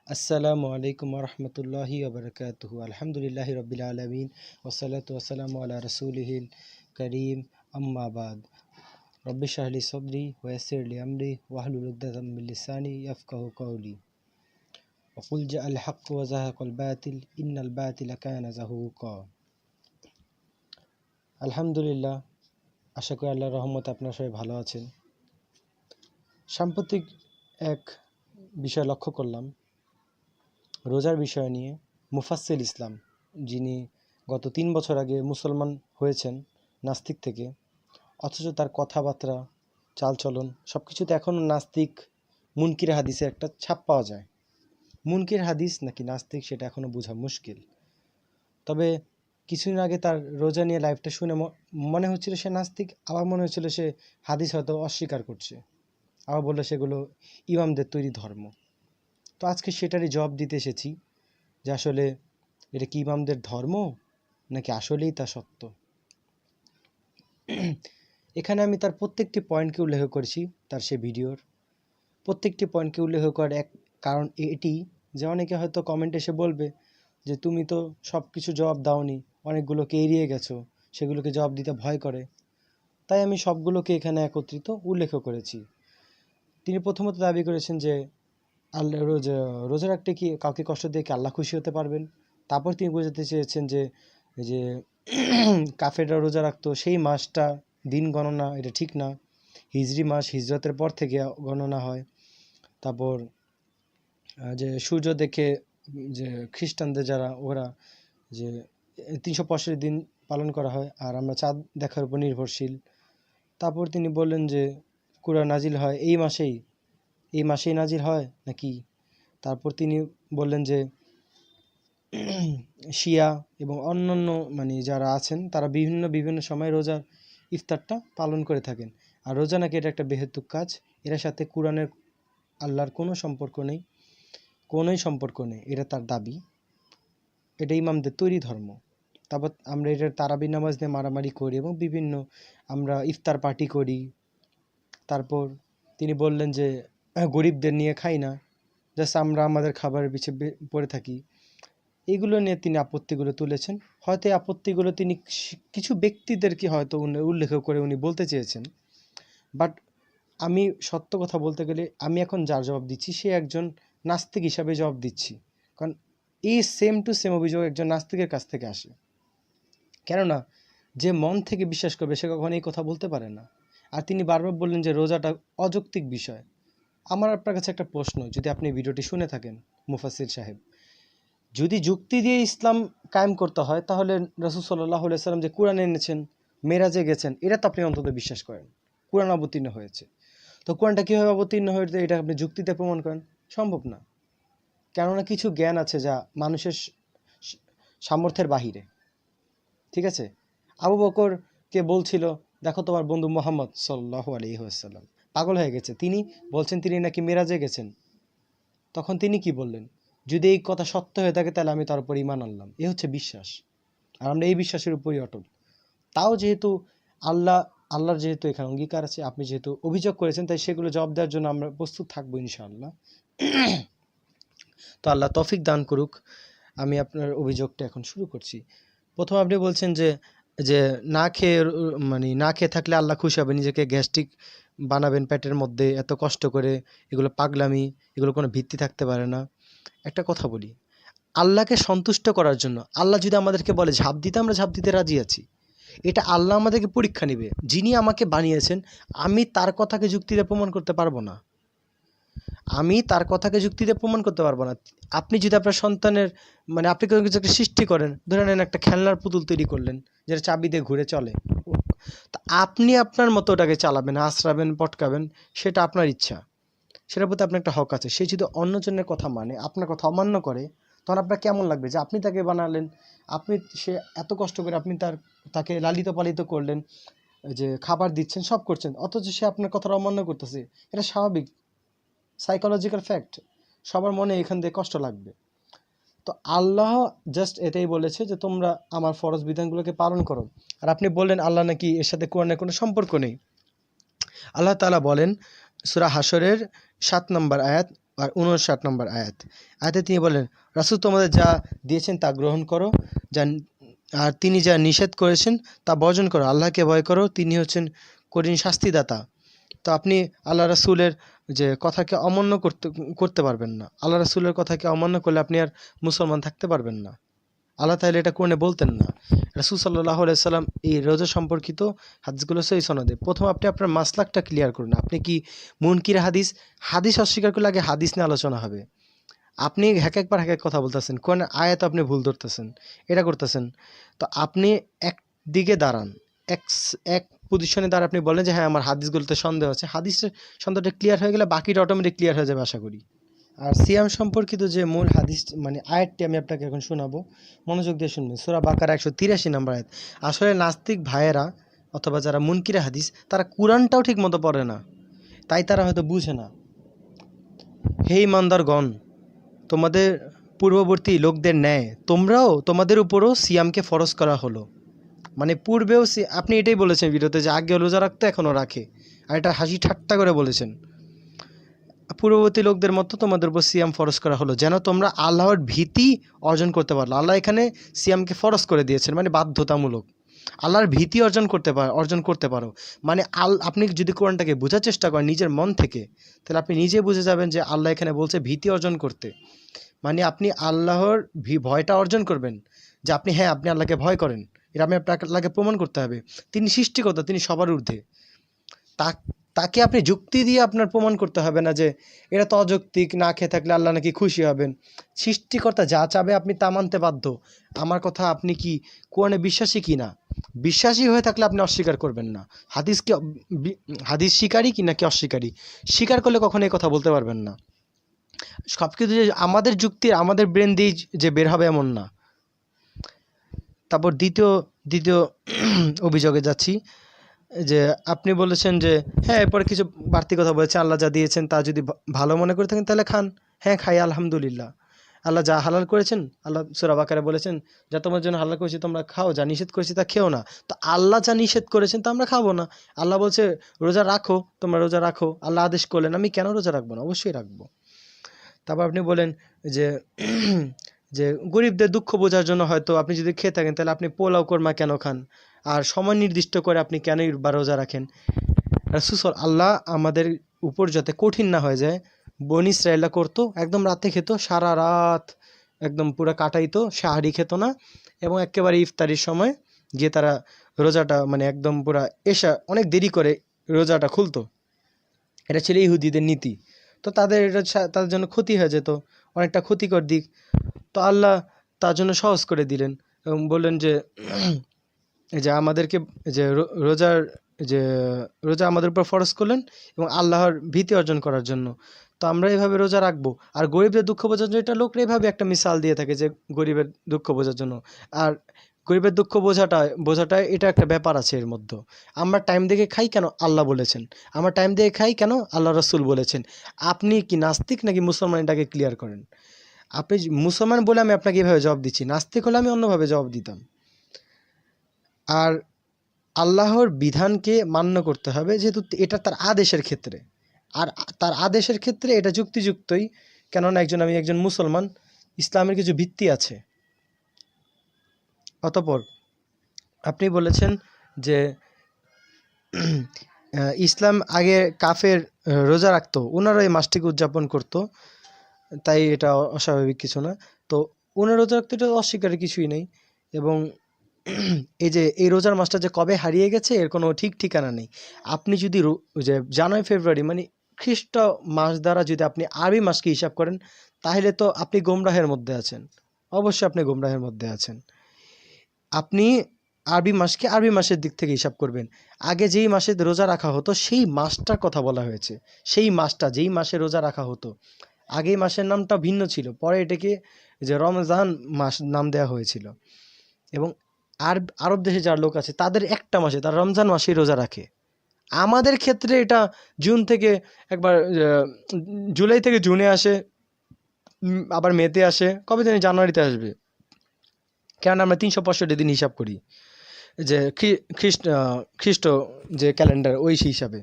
আসসালামু আলাইকুম রহমতুল্লাহি ওবরকাতুহু আলহামদুলিল্লাহি রব্বিল আলামিন ওয়াসসালাতু ওয়াসসালামু আলা রাসূলিহিল কারীম আম্মা বাদ রব্বি শরহ লি সদরি ওয়া ইয়াসসির লি আমরি ওয়াহলুল উকদাতাম মিন লিসানি ইয়াফকাহু কওলি ওয়া কুল জাআল হাক্কু ওয়া যাহাকাল বাতিল ইন্নাল বাতিলা কানা যাহুকা। আলহামদুলিল্লাহ, আশা করি আল্লাহর রহমতে আপনারা সবাই ভালো আছেন। সাম্প্রতিক এক বিষয় লক্ষ্য করলাম, রোজার বিষয় নিয়ে মুফাসসিল ইসলাম, যিনি গত ৩ বছর আগে মুসলমান হয়েছেন নাস্তিক থেকে, অথচ তার কথাবার্তা, চালচলন সব কিছুতে এখনও নাস্তিক, মুনকির হাদিসের একটা ছাপ পাওয়া যায়। মুনকির হাদিস নাকি নাস্তিক সেটা এখনও বোঝা মুশকিল। তবে কিছুদিন আগে তার রোজা নিয়ে লাইভটা শুনে মনে হচ্ছিল সে নাস্তিক, আবার মনে হচ্ছিল সে হাদিস হয়তো অস্বীকার করছে, আবার বললো সেগুলো ইমামদের তৈরি ধর্ম। তো আজকে সেটারই জবাব দিতে এসেছি যে আসলে এটা কি ইমামদের ধর্ম নাকি আসলেই তা সত্য। এখানে আমি তার প্রত্যেকটি পয়েন্টকে উল্লেখ করেছি, তার সে ভিডিওর প্রত্যেকটি পয়েন্টকে উল্লেখ করার এক কারণ এটি যে অনেকে হয়তো কমেন্টে এসে বলবে যে তুমি তো সব কিছু জবাব দাওনি, অনেকগুলোকে এড়িয়ে গেছো, সেগুলোকে জবাব দিতে ভয় করে। তাই আমি সবগুলোকে এখানে একত্রিত উল্লেখ করেছি। তিনি প্রথমত দাবি করেছেন যে আল্লাহ রোজা রাখতে কি কাউকে কষ্ট দিয়ে কি আল্লাহ খুশি হতে পারবেন। তারপর তিনি বোঝাতে চেয়েছেন যে যে কাফেররা রোজা রাখতো সেই মাসটা দিন গণনা এটা ঠিক না, হিজরি মাস হিজরতের পর থেকে গণনা হয়। তারপর যে সূর্য দেখে যে খ্রিস্টানদের যারা ওরা যে 365 দিন পালন করা হয়, আর আমরা চাঁদ দেখার উপর নির্ভরশীল। তারপর তিনি বললেন যে কুরআন নাজিল হয় এই মাসেই নাজিল হয় নাকি। তারপর তিনি বললেন যে শিয়া এবং অন্যান্য যারা আছেন তারা বিভিন্ন সময় রোজার ইফতারটা পালন করে থাকেন, আর রোজা নাকি এটা একটা বেহেতুক কাজ, এর সাথে কোরআনের আল্লাহর কোনো সম্পর্ক নেই, এটা তার দাবি, এটা ইমামদের তৈরি ধর্ম। তারপর আমরা এটা তারাবি নামাজ নিয়ে মারামারি করি এবং আমরা ইফতার পার্টি করি। তারপর তিনি বললেন যে গরিবদের নিয়ে খাই না, জাস্ট আমরা আমাদের খাবারের পিছিয়ে পড়ে থাকি। এগুলো নিয়ে তিনি আপত্তিগুলো তুলেছেন। হয়তো এই আপত্তিগুলো তিনি কিছু ব্যক্তিদেরকে হয়তো উল্লেখ করে উনি বলতে চেয়েছেন, বাট আমি সত্য কথা বলতে গেলে আমি এখন যার জবাব দিচ্ছি সে একজন নাস্তিক হিসাবে জবাব দিচ্ছি, কারণ এই সেম টু সেম অভিযোগ একজন নাস্তিকের কাছ থেকে আসে। কেননা যে মন থেকে বিশ্বাস করবে সে কখনো এই কথা বলতে পারে না। আর তিনি বারবার বললেন যে রোজাটা অযৌক্তিক বিষয়। আমার আপনার কাছে একটা প্রশ্ন, যদি আপনি ভিডিওটি শুনে থাকেন মুফাসসির সাহেব, যদি যুক্তি দিয়ে ইসলাম কায়েম করতে হয় তাহলে রাসূল সাল্লাল্লাহু আলাইহি সাল্লাম যে কোরআন এনেছেন, মেরাজে গেছেন, এটা তো আপনি অন্তত বিশ্বাস করেন, কোরআন অবতীর্ণ হয়েছে। তো কোরআনটা কীভাবে অবতীর্ণ হয়েছে এটা আপনি যুক্তিতে প্রমাণ করেন? সম্ভব না। কেননা কিছু জ্ঞান আছে যা মানুষের সামর্থ্যের বাহিরে। ঠিক আছে, আবু বকরকে বলছিল দেখো তোমার বন্ধু মুহাম্মদ সাল্লাল্লাহু আলাইহি ওয়াসাল্লাম পাগল হয়ে গেছে, তিনি বলছেন তিনি নাকি মেরাজে গেছেন। তখন তিনি কি বললেন? যদি এই কথা সত্য হয়ে থাকে তাহলে আমি তার উপর ঈমান আনলাম। এ হচ্ছে বিশ্বাস, আর আমরা এই বিশ্বাসের উপরই অটল। তাও যেহেতু আল্লাহর যেহেতু এখানে অঙ্গীকার আছে, আপনি যেহেতু অভিযোগ করেছেন, তাই সেগুলো জবাব দেওয়ার জন্য আমরা প্রস্তুত থাকবো ইনশাআল্লাহ। তো আল্লাহ তৌফিক দান করুক। আমি আপনার অভিযোগটা এখন শুরু করছি। প্রথম আপনি বলছেন যে যে না খেয়ে থাকলে আল্লাহ খুশি হবে, নিজেকে গ্যাস্ট্রিক বানাবেন পেটের মধ্যে এত কষ্ট করে, এগুলো পাগলামি, এগুলো কোনো ভিত্তি থাকতে পারে না। একটা কথা বলি, আল্লাহকে সন্তুষ্ট করার জন্য আল্লাহ যদি আমাদেরকে বলে ঝাঁপ দিতে, আমরা ঝাঁপ দিতে রাজি আছি। এটা আল্লাহ আমাদেরকে পরীক্ষা নেবে, যিনি আমাকে বানিয়েছেন আমি তার কথাকে যুক্তিতে প্রমাণ করতে পারবো না। আপনি যদি আপনার সন্তানের আপনি কোনো কিছু একটা সৃষ্টি করেন, ধরে নেন একটা খেলনার পুতুল তৈরি করলেন যেটা চাবি দিয়ে ঘুরে চলে, তা আপনি আপনার মতো ওটাকে চালাবেন, আঁচড়াবেন, পটকাবেন, সেটা আপনার ইচ্ছা, সেটার প্রতি আপনার একটা হক আছে। সে যদি অন্যজনের কথা মানে, আপনার কথা অমান্য করে, তখন আপনার কেমন লাগবে যে আপনি তাকে বানালেন, সে এত কষ্ট করে আপনি তাকে লালিত পালিত করলেন, যে খাবার দিচ্ছেন, সব করছেন, অথচ সে আপনার কথাটা অমান্য করতেছে। এটা স্বাভাবিক সাইকোলজিক্যাল ফ্যাক্ট, সবার মনে এখান থেকে কষ্ট লাগবে। তো আল্লাহ জাস্ট এটাই বলেছে যে তোমরা আমার ফরজ বিধানগুলোকে পালন করো। আর আপনি বললেন আল্লাহ নাকি এর সাথে কোরআনের কোনো সম্পর্ক নেই। আল্লাহ তাআলা বলেন সূরা হাশরের 7 নম্বর আয়াত, আর 59 নম্বর আয়াত। আয়াতে তিনি বলেন, রাসূল তোমাদের যা দিয়েছেন তা গ্রহণ করো, যা আর তিনি যা নিষেধ করেছেন তা বর্জন করো, আল্লাহকে ভয় করো, তিনি হচ্ছেন কঠিন শাস্তিদাতা। তো আপনি আল্লাহ রাসূলের যে কথাকে অমান্য করতে পারবেন না। আল্লাহ রাসূলের কথাকে অমান্য করলে আপনি আর মুসলমান থাকতে পারবেন না। আল্লাহ তাআলা এটা কোরআনে বলতেন না। রাসূল সাল্লাল্লাহু আলাইহি সাল্লাম এই রোজা সম্পর্কিত হাদিসগুলো সহিহ সনদে। প্রথম আপনি আপনার মাসলাকটা ক্লিয়ার করুন। আপনি কি মুনকির হাদিস, হাদিস অস্বীকার করলে আগে হাদিস নিয়ে আলোচনা হবে। আপনি একবার এক কথা বলতেছেন, কোন আয়াত আপনি ভুল ধরতেছেন, এটা করতেছেন। তো আপনি একদিকে দাঁড়ান, এক এক পজিশনে দাঁড়া, আপনি বলেন যে হ্যাঁ আমার হাদিসগুলোতে সন্দেহ আছে। হাদিসের সন্দেহটা ক্লিয়ার হয়ে গেলে বাকিটা অটোমেটিক ক্লিয়ার হয়ে যাবে আশা করি। আর সিয়াম সম্পর্কিত যে মূল হাদিস মানে আয়াতটি আমি আপনাকে এখন শোনাবো, মনোযোগ দিয়ে শুনবেন। সূরা বাকারা 183 নম্বর আয়াত। আসলে নাস্তিক ভাইয়েরা অথবা যারা মুনকিরে হাদিস, তারা কোরআনটাও ঠিক মতো পড়ে না, তাই তারা হয়তো বুঝে না। হে ইমানদারগণ, তোমাদের পূর্ববর্তী লোকদের ন্যায় তোমরাও, তোমাদের উপরও সিয়ামকে ফরজ করা হলো। মানে পূর্বেও আপনি এটাই বলেছেন ভিডিওতে যে আগে রোজা রাখতো এখনও রাখে, আর এটা হাসি ঠাট্টা করে বলেছেন। পূর্ববর্তী লোকদের মতো তোমাদের উপর সিয়াম ফরজ করা হলো যেন তোমরা আল্লাহর ভীতি অর্জন করতে পারো। আল্লাহ এখানে সিয়ামকে ফরজ করে দিয়েছেন, মানে বাধ্যতামূলক। আল্লাহর ভীতি অর্জন করতে পারো মানে আপনি যদি কোরআনটাকে বোঝার চেষ্টা করেন নিজের মন থেকে, তাহলে আপনি নিজে বুঝে যাবেন যে আল্লাহ এখানে বলছে ভীতি অর্জন করতে। মানে আপনি আল্লাহর ভয়টা অর্জন করবেন, যে আপনি হ্যাঁ আপনি আল্লাহকে ভয় করেন। এটা আপনি আল্লাহকে প্রমাণ করতে হবে। তিনি সৃষ্টিকর্তা, তিনি সবার ঊর্ধ্বে। তাকে আপনি যুক্তি দিয়ে আপনার প্রমাণ করতে হবে না যে এটা তো অযৌক্তিক, না খেয়ে থাকলে আল্লাহ নাকি খুশি হবেন। সৃষ্টিকর্তা যা চাবে আপনি তা মানতে বাধ্য। আমার কথা আপনি কি কোরআনে বিশ্বাসী কি না? বিশ্বাসী হয়ে থাকলে আপনি অস্বীকার করবেন না। হাদিস স্বীকারী কি নাকি অস্বীকারী, স্বীকার করলে কখনো এই কথা বলতে পারবেন না। সব কিছু যে আমাদের যুক্তি আমাদের ব্রেন দিয়ে যে বের হবে এমন না। তারপর দ্বিতীয় অভিযোগে যাচ্ছি, যে আপনি বলেছেন যে হ্যাঁ এরপরে কিছু বাড়তি কথা বলেছেন, আল্লাহ যা দিয়েছেন তা যদি ভালো মনে করে থাকেন তাহলে খান। হ্যাঁ খাই আলহামদুলিল্লাহ। আল্লাহ যা হালাল করেছেন, আল্লাহ সূরা বাকারায় বলেছেন যা তোমার জন্য হালাল করেছি তোমরা খাও, যা নিষেধ করেছি তা খেও না। তো আল্লাহ যা নিষেধ করেছেন তা আমরা খাবো না। আল্লাহ বলছে রোজা রাখো, তোমরা রোজা রাখো, আল্লাহ আদেশ করলেন, আমি কেন রোজা রাখবো না? অবশ্যই রাখবো। তারপর আপনি বলেন যে যে গরিবদের দুঃখ বোঝার জন্য হয়তো আপনি যদি খেয়ে থাকেন তাহলে আপনি পোলাও কোরমা কেন খান, আর সময় নির্দিষ্ট করে আপনি কেনই বা রোজা রাখেন? রাসূল আল্লাহ আমাদের উপর যাতে কঠিন না হয়ে যায়, বনী ইসরায়েলরা করতো একদম রাতে খেত, সারা রাত একদম পুরো কাটাইতো, সাহারি খেত না, এবং একেবারে ইফতারির সময় গিয়ে তারা রোজাটা মানে একদম পুরা অনেক দেরি করে রোজাটা খুলতো। এটা ছিল ইহুদিদের নীতি। তো তাদের জন্য ক্ষতি হয়ে যেত, অনেকটা ক্ষতিকর দিক। তো আল্লাহ তার জন্য সহজ করে দিলেন এবং বললেন যে যে আমাদেরকে যে রোজার যে রোজা আমাদের উপর ফরজ করলেন এবং আল্লাহর ভীতি অর্জন করার জন্য। তো আমরা এইভাবে রোজা রাখবো। আর গরিবদের দুঃখ বোঝার জন্য এটা লোকরা এইভাবে একটা মিসাল দিয়ে থাকে যে গরিবের দুঃখ বোঝার জন্য। আর গরিবের দুঃখ বোঝাটা এটা একটা ব্যাপার আছে এর মধ্যে। আমরা টাইম দেখে খাই কেন? আল্লাহ বলেছেন। আমরা টাইম দেখে খাই কেন? আল্লাহ রাসূল বলেছেন। আপনি কি নাস্তিক নাকি মুসলমান? এটাকে ক্লিয়ার করেন। আপনি মুসলমান বলে আমি আপনাকে এভাবে জবাব দিচ্ছি, নাস্তিক হলে আমি অন্যভাবে জবাব দিতাম। আর আল্লাহর বিধানকে মান্য করতে হবে, যেহেতু এটা তার আদেশের ক্ষেত্রে। আর তার আদেশের ক্ষেত্রে এটা যুক্তিযুক্তই, কেননা আমি একজন মুসলমান, ইসলামের কিছু ভিত্তি আছে। অতঃপর আপনি বলেছেন যে ইসলাম আগে কাফের রোজা রাখতো, ওনারা এই মাসটিকে উদযাপন করতো, তাই এটা অস্বাভাবিক কিছু না। তো ওনার রোজা রাখতে এটা অস্বীকারের কিছুই নেই। এবং এই রোজার মাসটা যে কবে হারিয়ে গেছে এর কোনো ঠিক ঠিকানা নেই। আপনি যদি যে জানুয়ারি ফেব্রুয়ারি মানে খ্রিস্ট মাস দ্বারা যদি আপনি আরবি মাসকে হিসাব করেন, তাহলে তো আপনি গোমরাহের মধ্যে আছেন। অবশ্যই আপনি গোমরাহের মধ্যে আছেন। আপনি আরবি মাসকে আরবি মাসের দিক থেকে হিসাব করবেন। আগে যেই মাসে রোজা রাখা হতো সেই মাসটার কথা বলা হয়েছে। সেই মাসটা যেই মাসে রোজা রাখা হতো, আগে এই মাসের নামটা ভিন্ন ছিল, পরে এটাকে যে রমজান মাস নাম দেওয়া হয়েছিল। এবং আরব দেশে যারা লোক আছে তাদের একটা মাসে, তারা রমজান মাসেই রোজা রাখে। আমাদের ক্ষেত্রে এটা জুন থেকে একবার জুলাই থেকে জুনে আসে, আবার মেতে আসে, কবে জানি জানুয়ারিতে আসবে। কেন আমরা 365 দিন হিসাব করি, যে খ্রিস্ট যে ক্যালেন্ডার ওই হিসাবে।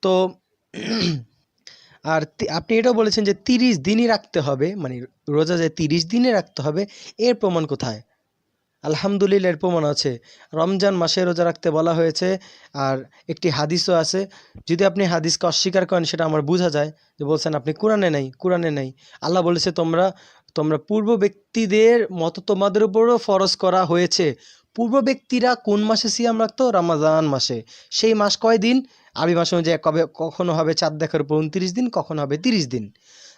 তো আর আপনি এটাও বলেছেন যে 30 দিনই রাখতে হবে, মানে রোজা যে 30 দিনে রাখতে হবে, এর প্রমাণ কোথায়? আলহামদুলিল্লাহ, এর প্রমাণ আছে। রমজান মাসে রোজা রাখতে বলা হয়েছে। আর একটি হাদিসও আছে। যদি আপনি হাদিসকে অস্বীকার করেন সেটা আমার বোঝা যায়, যে বলছেন আপনি কোরআনে নেই। আল্লাহ বলেছে তোমরা তোমরা পূর্ব ব্যক্তিদের মতো তোমাদের উপরও ফরজ করা হয়েছে। পূর্ব ব্যক্তিরা কোন মাসে সিয়াম রাখতো? রমাজান মাসে। সেই মাস কয় দিন? আরবি মাস অনুযায়ী কখনো হবে চাঁদ দেখার উপর 29 দিন, কখনো হবে 30 দিন।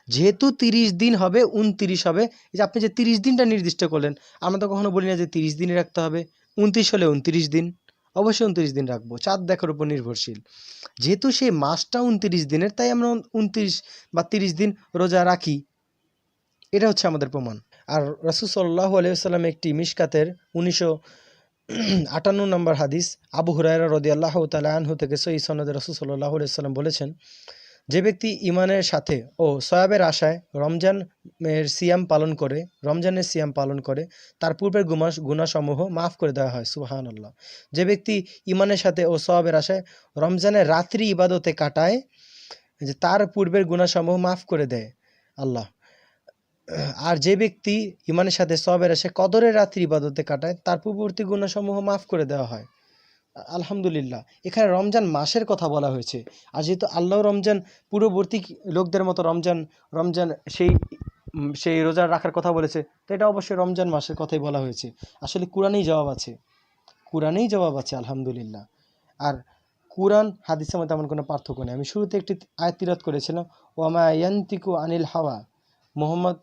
যেহেতু 30 দিন হবে, 29 হবে, এই যে আপনি যে 30 দিনটা নির্দিষ্ট করলেন, আমরা তো কখনো বলি না যে 30 দিনই রাখতে হবে। 29 হলে 29 দিন, অবশ্যই 29 দিন রাখবো, চাঁদ দেখার উপর নির্ভরশীল। যেহেতু সেই মাসটা 29 দিনের, তাই আমরা 29 বা 30 দিন রোজা রাখি। এটা হচ্ছে আমাদের প্রমাণ। আর রাসূল সাল্লাল্লাহু আলাইহি ওয়াসাল্লাম একটি মিশকাতের 1958 নম্বর হাদিস, আবু হুরায়রা রাদিয়াল্লাহু তাআলা আনহু থেকে সহিহ সনদে রাসূল সাল্লাল্লাহু আলাইহি ওয়াসাল্লাম বলেছেন, যে ব্যক্তি ঈমানের সাথে ও সওয়াবের আশায় রমজানের সিয়াম পালন করে, তার পূর্বের গুনাহসমূহ মাফ করে দেওয়া হয়। সুবহানাল্লাহ। যে ব্যক্তি ঈমানের সাথে ও সওয়াবের আশায় রমজানের রাত্রি ইবাদতে কাটায়, যে তার পূর্বের গুনাহসমূহ মাফ করে দেয় আল্লাহ। আর যে ব্যক্তি ঈমানের সাথে সওয়াবের আশায় কদরের রাত্রি ইবাদতে কাটায়, তার পূর্ববর্তী গুনাহসমূহ মাফ করে দেওয়া হয়। আলহামদুলিল্লাহ, এখানে রমজান মাসের কথা বলা হয়েছে। আর যেহেতু আল্লাহ রমজান পূর্ববর্তী লোকদের মতো রমজান রমজান সেই সেই রোজা রাখার কথা বলেছে, তো এটা অবশ্যই রমজান মাসের কথাই বলা হয়েছে। আসলে কোরআনেই জবাব আছে আলহামদুলিল্লাহ। আর কোরআন হাদিসের মধ্যে তেমন কোনো পার্থক্য নেই। আমি শুরুতে একটি আয়াত তিলাওয়াত করেছিলাম, ওয়ামা ইয়ান্তিকু আনিল হাওয়া, মোহাম্মদ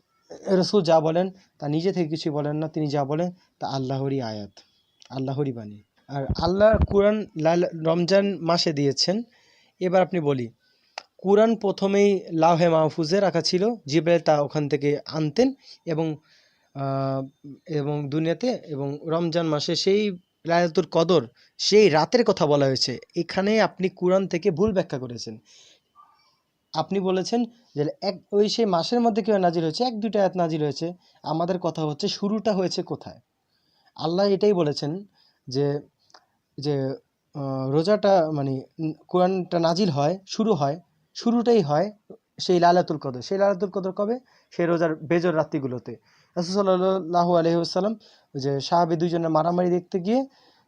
রসুল যা বলেন তা নিজে থেকে কিছু বলেন না, তিনি যা বলেন তা আল্লাহরই আয়াত, আল্লাহরই বাণী। আর আল্লাহ কোরআন রমজান মাসে দিয়েছেন। এবার আপনি বলি, কোরআন প্রথমেই লাউহে মাহফুজে রাখা ছিল, জিবরাইল তা ওখান থেকে আনতেন এবং এবং দুনিয়াতে, এবং রমজান মাসে সেই লাইলাতুল কদর, সেই রাতের কথা বলা হয়েছে। এখানে আপনি কোরআন থেকে ভুল ব্যাখ্যা করেছেন। আপনি বলেছেন যে ওই সেই মাসের মধ্যে কেউ নাজিল হয়েছে, 1-2টা আয়াত নাজিল হয়েছে। আমাদের কথা হচ্ছে শুরুটা হয়েছে কোথায়। আল্লাহ এটাই বলেছেন যে যে রোজাটা মানে কোরআনটা নাজিল হয়, শুরুটাই হয় সেই লাইলাতুল কদর। সেই লাইলাতুল কদর কবে? সেই রোজার বেজর রাত্রিগুলোতে। রাসূল সাল্লাল্লাহু আলাইহি ওয়াসাল্লাম যে সাহাবী দুইজনের মারামারি দেখতে গিয়ে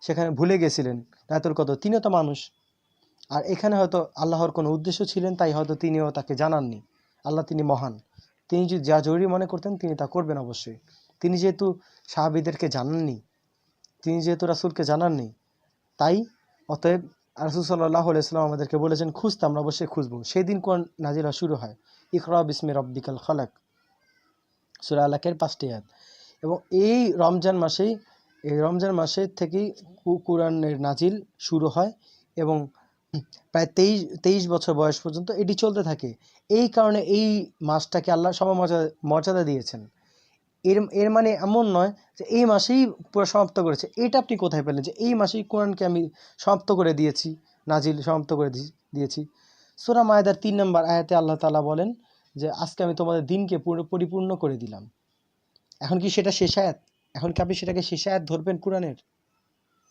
সেখানে ভুলে গেছিলেন লাইলাতুল কদর। তিনিও তো মানুষ। আর এখানে হয়তো আল্লাহর কোনো উদ্দেশ্য ছিলেন, তাই হয়তো তিনিও তাকে জানাননি। আল্লাহ তিনি মহান, তিনি যদি যা জরুরি মনে করতেন তিনি তা করবেন অবশ্যই। তিনি যেহেতু সাহাবীদেরকে জানাননি, তিনি যেহেতু রাসূলকে জানাননি, তাই অতএব রাসূল সাল্লাল্লাহু আলাইহি ওয়াসাল্লাম আমাদেরকে বলেছেন খুঁজতে, আমরা অবশ্যই খুঁজবো। সেদিন কোরআন নাজিল শুরু হয়, ইকরা বিসমি রাব্বিকাল খালাক, সূরা আলাকের 5টি আয়াত। এবং এই রমজান মাসে থেকেই কোরআনের নাজিল শুরু হয় এবং প্রায় 23 বছর বয়স পর্যন্ত এটি চলতে থাকে। এই কারণে এই মাসটাকে আল্লাহ মর্যাদা দিয়েছেন। এর মানে এমন নয় যে এই মাসেই পুরো সমাপ্ত করেছে। এটা আপনি কোথায় পেলেন যে এই মাসেই কোরআনকে আমি সমাপ্ত করে দিয়েছি, নাজিল সমাপ্ত করে দিয়েছি? সূরা মায়েদার 3 নম্বর আয়াতে আল্লাহ তাআলা বলেন যে আজকে আমি তোমাদের দিনকে পরিপূর্ণ করে দিলাম। এখন কি সেটা শেষ আয়াত? এখন কি আপনি সেটাকে শেষ আয়াত ধরবেন কোরআনের?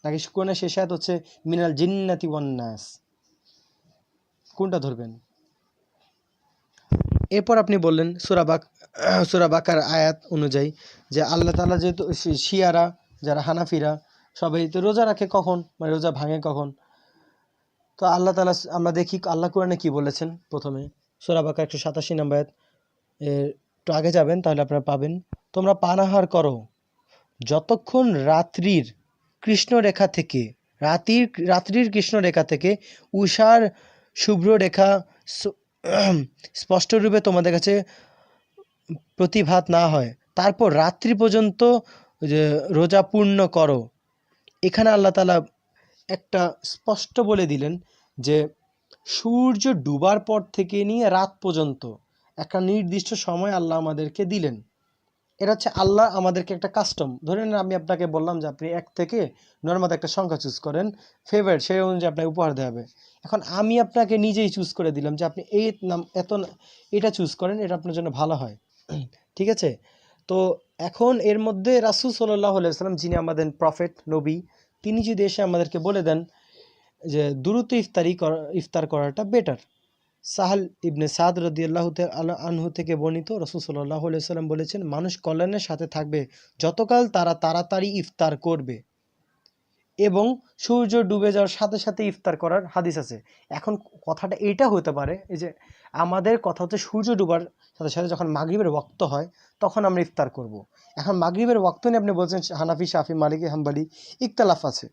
নাকি কোরআনের শেষ আয়াত হচ্ছে মিনাল জিন্নাতি ওয়ান নাস? কোনটা ধরবেন? এরপর আপনি বললেন সূরা বাকার আয়াত অনুযায়ী যে আল্লাহ তাআলা যেহেতু শিয়ারা, যারা হানাফিরা সবাই তো রোজা রাখে কখন, মানে রোজা ভাঙে কখন? তো আল্লাহ তাআলা, আমরা দেখি আল্লাহ কোরআনে কি বলেছেন। প্রথমে সূরা বাকার 187 নম্বর আয়াত, একটু আগে যাবেন তাহলে আপনারা পাবেন। তোমরা পানাহার করো যতক্ষণ রাত্রির কৃষ্ণরেখা থেকে উষার শুভ্র রেখা স্পষ্টরূপে তোমাদের কাছে প্রতিভাত না হয়, তারপর রাত্রি পর্যন্ত রোজা পূর্ণ করো। এখানে আল্লাহ তাআলা একটা স্পষ্ট বলে দিলেন যে সূর্য ডুবার পর থেকে নিয়ে রাত পর্যন্ত একটা নির্দিষ্ট সময় আল্লাহ আমাদেরকে দিলেন। এটা হচ্ছে আল্লাহ আমাদেরকে একটা কাস্টম। ধরে নেন আমি আপনাকে বললাম যে আপনি 1 থেকে 9-এর মধ্যে একটা সংখ্যা চুজ করেন, ফেভারিট, সেই অনুযায়ী আপনাকে উপহার দেওয়া হবে। এখন আমি আপনাকে নিজেই চুজ করে দিলাম যে আপনি এটা চুজ করেন, এটা আপনার জন্য ভালো হয়। ঠিক আছে? তো এখন এর মধ্যে রাসূল সাল্লাল্লাহু আলাইহি ওয়াসাল্লাম, যিনি আমাদের প্রফেট, নবী, তিনি যদি এসে আমাদেরকে বলে দেন যে দ্রুত ইফতার করাটা বেটার, সাহাল ইবনে সাদ রাদিয়াল্লাহু তাআলা আনহু থেকে বর্ণিত, রাসূল সাল্লাল্লাহু আলাইহি ওয়াসাল্লাম বলেছেন, মানুষ কল্যাণের সাথে থাকবে যতকাল তারা তাড়াতাড়ি ইফতার করবে। এবং সূর্য ডুবে যাওয়ার সাথে সাথে ইফতার করার হাদিস আছে। এখন কথাটা এইটা হতে পারে, এই যে আমাদের কথা হচ্ছে সূর্য ডুবার সাথে সাথে যখন মাগরিবের ওয়াক্ত হয় তখন আমরা ইফতার করব। এখন মাগরিবের ওয়াক্ত নিয়ে আপনি বলছেন হানাফি, শাফি, মালিকি, হাম্বলি ইখতিলাফ আছে।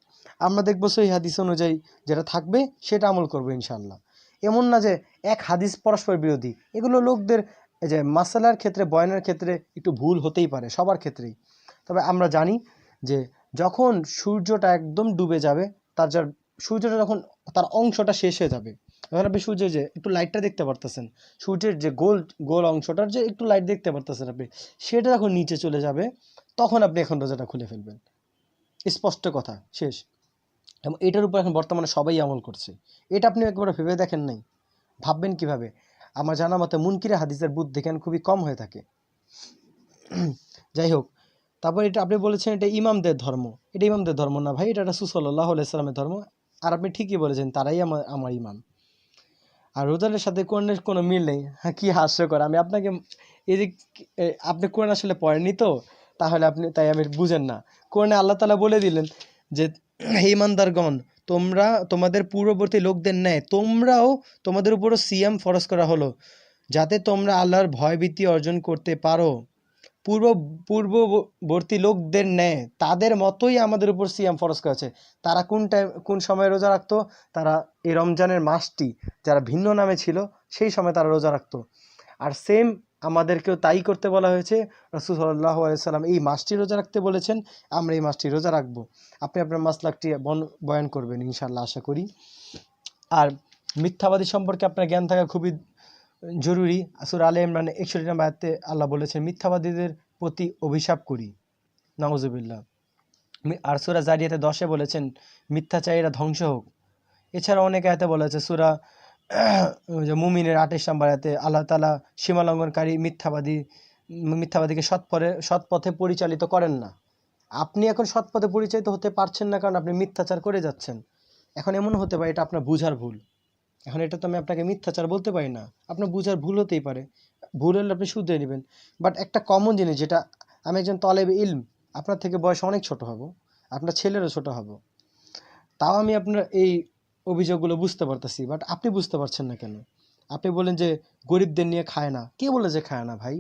আমরা দেখবো সেই হাদিস অনুযায়ী যেটা থাকবে সেটা আমল করবো ইনশাআল্লাহ। এমন না যে এক হাদিস পরস্পর বিরোধী। এগুলো লোকদের এই যে মাসালার ক্ষেত্রে, বয়ানের ক্ষেত্রে একটু ভুল হতেই পারে, সবার ক্ষেত্রেই। তবে আমরা জানি যে যখন সূর্যটা একদম ডুবে যাবে, সূর্যটা যখন তার অংশটা শেষ হয়ে যাবে, যখন আপনি সূর্যের যে একটু লাইটটা দেখতে পারতেছেন, সূর্যের যে গোল গোল অংশটার যে একটু লাইট দেখতে পারতেছেন আপনি, সেটা যখন নিচে চলে যাবে তখন আপনি এখন রোজাটা খুলে ফেলবেন। স্পষ্ট কথা, শেষ। এবং এটার উপর এখন বর্তমানে সবাই আমল করছে। এটা আপনি একবার ভেবে দেখেন নাই? ভাববেন কিভাবে? আমার জানা মতে মুনকিরে হাদিসের বুদ্ধি দেখেন খুবই কম হয়ে থাকে। যাই হোক, তারপর এটা আপনি বলেছেন এটা ইমামদের ধর্ম। এটা ইমামদের ধর্ম না ভাই, এটা রাসূল সাল্লাল্লাহু আলাইহি সাল্লামের ধর্ম। আর আপনি ঠিকই বলেছেন, তারাই আমার ইমাম। আর রোজার সাথে কোরআনের কোনো মিল নেই। হ্যাঁ, কি হাস্যকর! আমি আপনাকে এই যে আপনি কোরআন আসলে পড়েননি তো, তাহলে আপনি তাই আমি বুঝেন না। কোরআনে আল্লাহ তাআলা বলে দিলেন যে, হে ঈমানদারগণ, তোমরা তোমাদের পূর্ববর্তী লোকদের ন্যায় তোমরাও, তোমাদের উপরও সিয়াম ফরজ করা হলো, যাতে তোমরা আল্লাহর ভয়ভীতি অর্জন করতে পারো। পূর্ববর্তী লোকদের ন্যায় তাদের মতোই আমাদের উপর সিয়াম ফরজ করেছে। তারা কোন সময় রোজা রাখতো? তারা এই রমজানের মাসটি যারা ভিন্ন নামে ছিল সেই সময় তারা রোজা রাখতো। আর সেম আমাদেরকেও তাই করতে বলা হয়েছে। রাসূল সাল্লাল্লাহু আলাইহি সাল্লাম এই মাসটি রোজা রাখতে বলেছেন, আমরা এই মাসটি রোজা রাখবো। আপনি আপনার মাসলাকটি বয়ান করবেন ইনশাআল্লাহ, আশা করি। আর মিথ্যাবাদী সম্পর্কে আপনার জ্ঞান থাকা খুবই জরুরি। সূরা আলে ইমরানে 61 নম্বর আয়াতে আল্লাহ বলেছেন, মিথ্যাবাদীদের প্রতি অভিশাপ করি, নাউজুবিল্লাহ। আর সূরা জারিয়াতে 10-এ বলেছেন, মিথ্যাচারীরা ধ্বংস হোক। এছাড়া অনেক আয়াতে বলা হয়েছে, সূরা মুমিনের 28 নম্বর আয়াতে আল্লাহ তাআলা সীমালঙ্ঘনকারী মিথ্যাবাদীকে সৎ পথে পরিচালিত করেন না। আপনি এখন সৎ পথে পরিচালিত হতে পারছেন না, কারণ আপনি মিথ্যাচার করে যাচ্ছেন। এখন এমন হতে পারে এটা আপনার বুঝার ভুল। এখন এটা তো আমি আপনাকে মিথ্যাচার বলতে পারি না, আপনার বুঝার ভুল হতেই পারে। ভুল হলে আপনি শুধরে নেবেন। বাট একটা কমন জিনিস, যেটা আমি একজন তলেবে ইলম, আপনার থেকে বয়স অনেক ছোট হব, আপনার ছেলেরও ছোট হব, তাও আমি আপনার এই অভিযোগগুলো বুঝতে পারতেছি, বাট আপনি বুঝতে পারছেন না কেন? আপনি বলেন যে গরিবদের নিয়ে খায় না। কে বলে যে খায় না ভাই?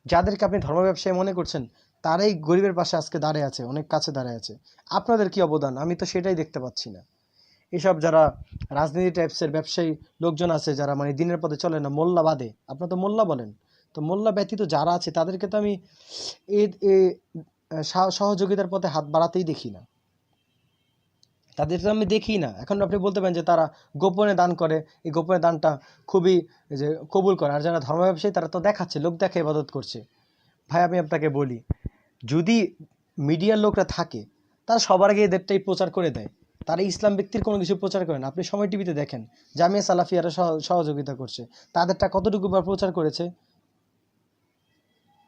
যাদেরকে আপনি ধর্ম ব্যবসায়ী মনে করছেন তারাই গরিবের পাশে আজকে দাঁড়িয়ে আছে, অনেক কাছে দাঁড়িয়ে আছে। আপনাদের কি অবদান আমি তো সেটাই দেখতে পাচ্ছি না। এসব যারা রাজনীতি টাইপসের ব্যবসায়ী লোকজন আছে, যারা মানে দিনের পথে চলে না, মোল্লা বাদে, আপনার তো মোল্লা বলেন, তো মোল্লা ব্যতীত যারা আছে তাদেরকে তো আমি এই সহযোগিতার পথে হাত বাড়াতেই দেখি না, তাদের তো আমি দেখি না। এখন আপনি বলতে পারেন যে তারা গোপনে দান করে, এই গোপনে দানটা খুবই যে কবুল করে। আর যারা ধর্ম ব্যবসায়ী তারা তো দেখাচ্ছে, লোক দেখে ইবাদত করছে। ভাই আমি আপনাকে বলি, যদি মিডিয়ার লোকরা থাকে তারা সবার আগে এদেরটাই প্রচার করে দেয়। তারা ইসলাম ব্যক্তির কোনো কিছু প্রচার করে না। আপনি সময় টিভিতে দেখেন, জামিয়া সালাফিয়ারা সহযোগিতা করছে, তাদেরটা কতটুকু প্রচার করেছে?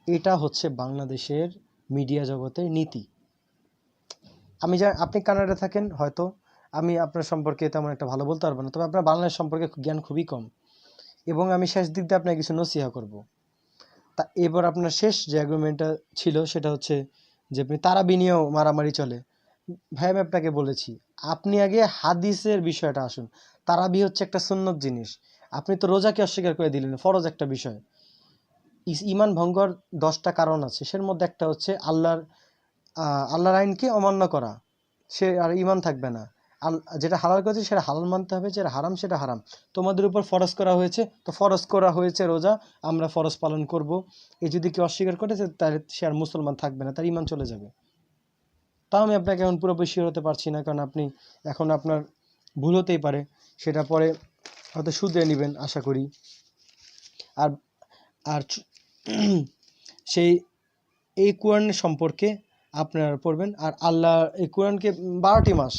এটা হচ্ছে বাংলাদেশের মিডিয়া জগতের নীতি। আপনি কানাডা থাকেন হয়তো, আমি আপনার সম্পর্কে তেমন একটা ভালো বলতে পারবো না, তবে আপনার বাংলাদেশ সম্পর্কে জ্ঞান খুবই কম। এবং আমি শেষ দিক দিয়ে আপনাকে কিছু নসিহা করব। তা এবার আপনার শেষ যে অ্যাগ্রিমেন্টটা ছিল সেটা হচ্ছে যে আপনি তারাবি নিয়েও মারামারি চলে। ভাই আমি আপনাকে বলেছি, আপনি আগে হাদিসের বিষয়টা আসুন। তারাবি হচ্ছে একটা সুন্নত জিনিস। আপনি তো রোজাকে অস্বীকার করে দিলেন, ফরজ একটা বিষয়। ইমান ভঙ্গর 10টা কারণ আছে, সের মধ্যে একটা হচ্ছে আল্লাহর আইনকে অমান্য করা। সে আর ইমান থাকবে না। যেটা হালাল করেছে সেটা হালাল মানতে হবে, যেটা হারাম সেটা হারাম। তোমাদের উপর ফরজ করা হয়েছে, তো ফরজ করা হয়েছে রোজা, আমরা ফরজ পালন করব। এই যদি কেউ অস্বীকার করে তাহলে সে আর মুসলমান থাকবে না, তার ইমান চলে যাবে। তাও আমি আপনাকে এখন পুরোপুরি শিওর হতে পারছি না, কারণ আপনি এখন আপনার ভুল হতেই পারে, সেটা পরে হয়তো শুধরে নেবেন আশা করি। আর আর সেই এই কোরআন সম্পর্কে আপনারা পড়বেন। আর আল্লাহ এই কোরআনকে 12টি মাস,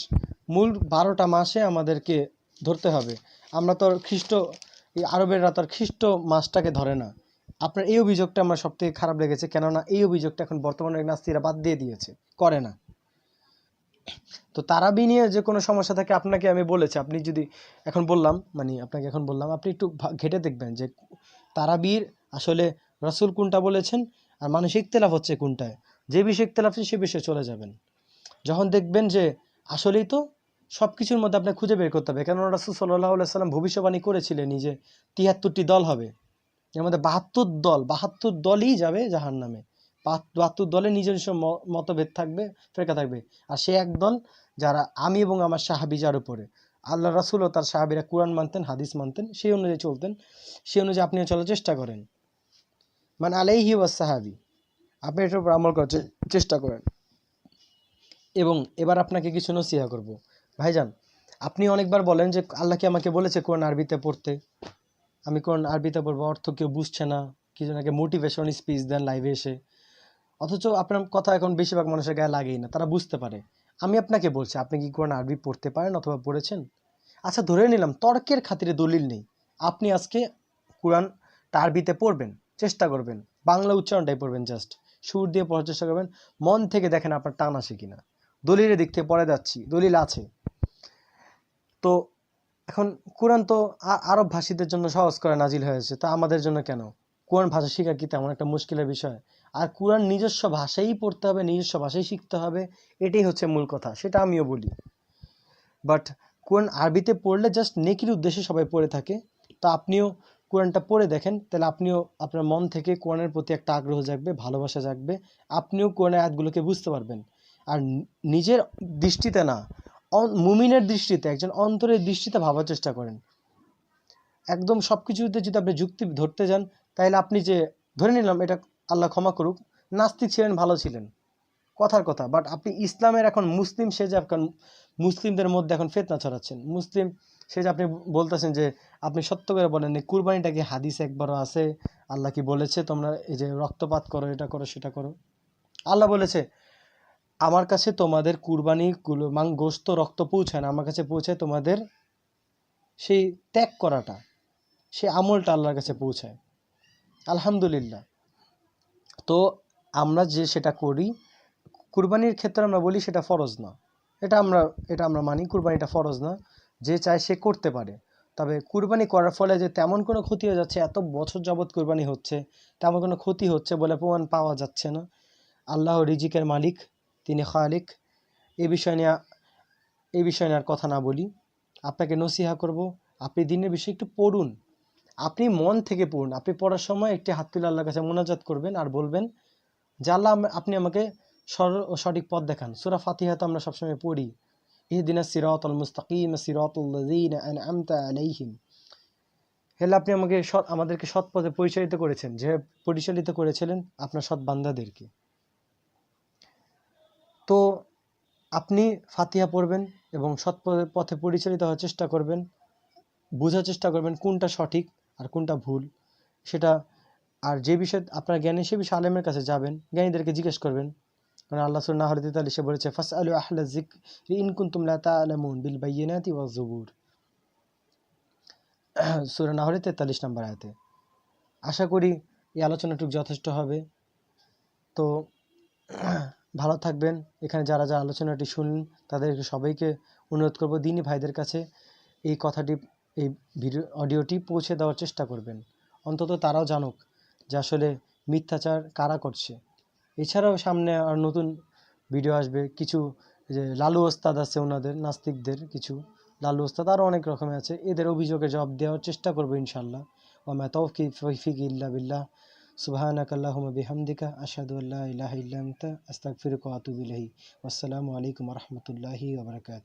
মূল 12টা মাসে আমাদেরকে ধরতে হবে। আমরা তো এই আরবেরা তো আর খ্রিস্ট মাসটাকে ধরে না। আপনার এই অভিযোগটা আমার সব থেকে খারাপ লেগেছে, কেননা এই অভিযোগটা এখন বর্তমানে নাস্তিরা বাদ দিয়ে দিয়েছে, করে না। তো তারাবি নিয়ে যে কোনো সমস্যা থাকে আপনাকে আমি বলেছি, আপনি যদি এখন বললাম, মানে আপনাকে এখন বললাম, আপনি একটু ঘেটে দেখবেন যে তারাবির আসলে রাসূল কোনটা বলেছেন আর মানুষ ইখতিলাফ হচ্ছে কোনটায়। যে বিষয়ে ইখতিলাফ হচ্ছে সে বিষয়ে চলে যাবেন। যখন দেখবেন যে আসলেই তো সব কিছুর মধ্যে আপনাকে খুঁজে বের করতে হবে, কেননা রাসূল সাল্লাল্লাহু আলাইহি সাল্লাম ভবিষ্যবাণী করেছিলেন যে ৭৩টি দল হবে, এর মধ্যে ৭২ দলই যাবে জাহান্নামে। ৭২ দলে নিজস্ব মতভেদ থাকবে, ফেরকা থাকবে। আর সে এক দল যারা আমি এবং আমার সাহাবী যার উপরে আল্লাহ রাসূল ও তার সাহাবীরা কোরআন মানতেন, হাদিস মানতেন, সেই অনুযায়ী চলতেন, সেই অনুযায়ী আপনিও চলার চেষ্টা করেন। মানে আলাইহি ওয়াস সাহাবী, আপনি এটার উপর আমল করার চেষ্টা করেন। এবং এবার আপনাকে কিছু নসিহা করব। ভাইজান, আপনি অনেকবার বলেন যে আল্লাহ কি আমাকে বলেছে কোরআন আরবিতে পড়তে, আমি কোরআন আরবিতে পড়বো, অর্থ কেউ বুঝছে না, কিছু নাকি মোটিভেশন স্পিচ দেন লাইভে এসে, অথচ আপনার কথা এখন বেশিরভাগ মানুষের গায়ে লাগেই না, তারা বুঝতে পারে। আমি আপনাকে বলছি, আপনি কি কোরআন আরবি পড়তে পারেন অথবা পড়েছেন? আচ্ছা, ধরে নিলাম তর্কের খাতিরে দলিল নেই, আপনি আজকে কোরআনটা আরবিতে পড়বেন, চেষ্টা করবেন, বাংলা উচ্চারণটাই পড়বেন, জাস্ট সুর দিয়ে পড়ার চেষ্টা করবেন, মন থেকে দেখেন আপনার টান আসে কিনা। দলিলের দিক থেকে পড়ে যাচ্ছি, দলিল আছে তো। এখন কোরআন তো আরব ভাষীদের জন্য সহজ করে নাজিল হয়েছে, তা আমাদের জন্য কেন? কোরআন ভাষা শেখা কি তেমন একটা মুশকিলের বিষয়? আর কোরআন নিজস্ব ভাষাই পড়তে হবে, নিজস্ব ভাষাই শিখতে হবে, এটাই হচ্ছে মূল কথা, সেটা আমিও বলি। বাট কোরআন আরবিতে পড়লে জাস্ট নেকির উদ্দেশ্যে সবাই পড়ে থাকে। তো আপনিও কোরআনটা পড়ে দেখেন, তাহলে আপনিও আপনার মন থেকে কোরআনের প্রতি একটা আগ্রহ জাগবে, ভালোবাসা জাগবে, আপনিও কোরআনের আয়াতগুলোকে বুঝতে পারবেন। আর নিজের দৃষ্টিতে না, মুমিনের দৃষ্টিতে, একজন অন্তরের দৃষ্টিতে ভাবার চেষ্টা করেন। একদম সব কিছুতে যদি আপনি যুক্তি ধরতে যান, তাহলে আপনি যে, ধরে নিলাম এটা আল্লাহ ক্ষমা করুক, নাস্তিক ছিলেন, ভালো ছিলেন, কথার কথা, বাট আপনি ইসলামের এখন মুসলিম সেজে এখন মুসলিমদের মধ্যে এখন ফিতনা ছড়াচ্ছেন। মুসলিম সেজে আপনি বলতেছেন যে, আপনি সত্য করে বলেন কুরবানিটা কি হাদিসে একবারও আছে? আল্লাহ কি বলেছে তোমরা এই যে রক্তপাত করো, এটা করো, সেটা করো? আল্লাহ বলেছে আমার কাছে তোমাদের কুরবানিগুলো গোশত রক্ত পৌঁছায় না, আমার কাছে পৌঁছায় তোমাদের সেই ত্যাগ করাটা, সেই আমলটা আল্লাহর কাছে পৌঁছায়। আলহামদুলিল্লাহ। তো আমরা যে সেটা করি, কুরবানির ক্ষেত্রে আমরা বলি সেটা ফরজ না, এটা আমরা মানি, কুরবানিটা ফরজ না, যে চায় সে করতে পারে। তবে কুরবানি করার ফলে যে তেমন কোনো ক্ষতি হয়ে যাচ্ছে, এত বছর যাবৎ কুরবানি হচ্ছে, তেমন কোনো ক্ষতি হচ্ছে বলে প্রমাণ পাওয়া যাচ্ছে না। আল্লাহ রিজিকের মালিক, তিনি খালিক। এই বিষয় নিয়ে আর কথা না বলি, আপনাকে নসিহা করব, আপনি দিনের বিষয়ে একটু পড়ুন, আপনি মন থেকে পড়ুন। আপনি পড়ার সময় একটি হাত তুলে আল্লাহর কাছে মোনাজাত করবেন আর বলবেন যে আল্লাহ আপনি আমাকে সঠিক পথ দেখান। সূরা ফাতিহা তো আমরা সবসময় পড়ি, ইহদিনাস সিরাতাল মুস্তাকিম সিরাতাল লাযিনা আনআমতা আলাইহিম। হেলে আপনি আমাদেরকে সৎ পথে পরিচালিত করেছিলেন আপনার সৎ বান্দাদেরকে। তো আপনি ফাতিহা পড়বেন এবং সৎ পথে পরিচালিত হওয়ার চেষ্টা করবেন, বোঝার চেষ্টা করবেন কোনটা সঠিক আর কোনটা ভুল সেটা। আর যে বিষয়ে আপনার জ্ঞানী, সে বিষয়ে আলেমের কাছে যাবেন, জ্ঞানীদেরকে জিজ্ঞেস করবেন। কারণ আল্লাহ সূরা নাহল 43 বলেছে ফাসআলু আহলা যিকরি ইন কুনতুম লা তা'লামুন বিল বায়িনাতি ওয়াজ জুবুর। সূরা নাহল 43 নম্বর আয়াতে। আশা করি এই আলোচনাটুকু যথেষ্ট হবে। তো ভালো থাকবেন। এখানে যারা আলোচনাটি শুনলেন তাদেরকে সবাইকে অনুরোধ করব, দ্বীনি ভাইদের কাছে এই কথাটি, এই অডিওটি পৌঁছে দেওয়ার চেষ্টা করবেন, অন্তত তারাও জানুক যে আসলে মিথ্যাচার কারা করছে। এছাড়াও সামনে আর নতুন ভিডিও আসবে, কিছু যে লালু ওস্তাদ আছে, ওনাদের নাস্তিকদের কিছু লালু ওস্তাদ, আরও অনেক রকমের আছে, এদের অভিযোগের জবাব দেওয়ার চেষ্টা করবো ইনশাল্লাহ। ওয়া মা তাওফীকি ইল্লা বিল্লাহ। সুবহানাকা আল্লাহুম্মা বিহামদিকা আশহাদু আল্লা ইলাহা ইল্লা আনতা আস্তাগফিরুকা ওয়া আতুবু ইলাইক। ওয়াসসালামু আলাইকুম ওয়া রাহমাতুল্লাহি ওয়া বারাকাতুহু।